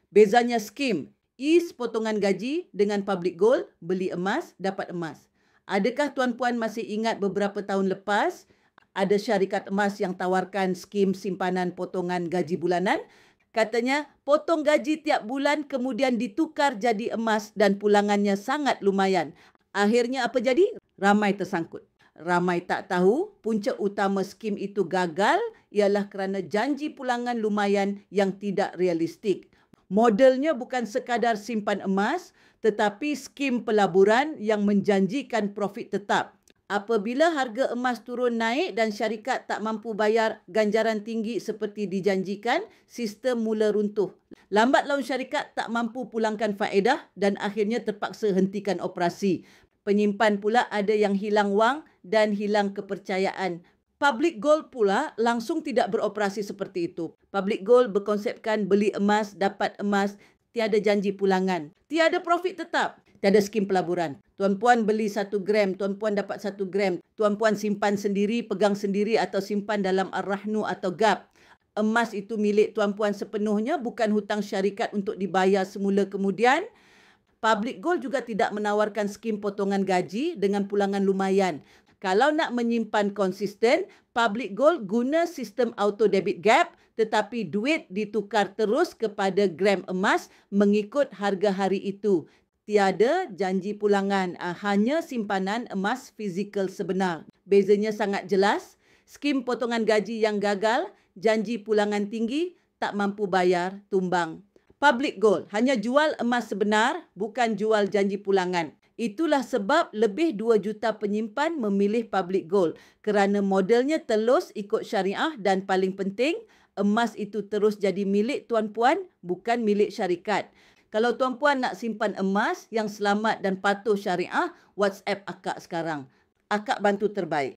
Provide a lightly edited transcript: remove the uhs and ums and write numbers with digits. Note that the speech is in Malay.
Bezanya skim, is potongan gaji dengan public gold, beli emas, dapat emas. Adakah tuan-puan masih ingat beberapa tahun lepas ada syarikat emas yang tawarkan skim simpanan potongan gaji bulanan? Katanya potong gaji tiap bulan kemudian ditukar jadi emas dan pulangannya sangat lumayan. Akhirnya apa jadi? Ramai tersangkut. Ramai tak tahu punca utama skim itu gagal ialah kerana janji pulangan lumayan yang tidak realistik. Modelnya bukan sekadar simpan emas tetapi skim pelaburan yang menjanjikan profit tetap. Apabila harga emas turun naik dan syarikat tak mampu bayar ganjaran tinggi seperti dijanjikan, sistem mula runtuh. Lambat laun syarikat tak mampu pulangkan faedah dan akhirnya terpaksa hentikan operasi. Penyimpan pula ada yang hilang wang dan hilang kepercayaan. Public Gold pula langsung tidak beroperasi seperti itu. Public Gold berkonsepkan beli emas, dapat emas, tiada janji pulangan. Tiada profit tetap. Tiada skim pelaburan. Tuan-puan beli 1 gram, tuan-puan dapat 1 gram. Tuan-puan simpan sendiri, pegang sendiri atau simpan dalam Ar-Rahnu atau GAP. Emas itu milik tuan-puan sepenuhnya, bukan hutang syarikat untuk dibayar semula kemudian. Public Gold juga tidak menawarkan skim potongan gaji dengan pulangan lumayan. Kalau nak menyimpan konsisten, Public Gold guna sistem auto debit GAP tetapi duit ditukar terus kepada gram emas mengikut harga hari itu. Tiada janji pulangan, hanya simpanan emas fizikal sebenar. Bezanya sangat jelas. Skim potongan gaji yang gagal, janji pulangan tinggi, tak mampu bayar, tumbang. Public Gold hanya jual emas sebenar, bukan jual janji pulangan. Itulah sebab lebih 2 juta penyimpan memilih Public Gold kerana modelnya telus ikut syariah dan paling penting, emas itu terus jadi milik tuan-puan, bukan milik syarikat. Kalau tuan-puan nak simpan emas yang selamat dan patuh syariah, WhatsApp akak sekarang. Akak bantu terbaik.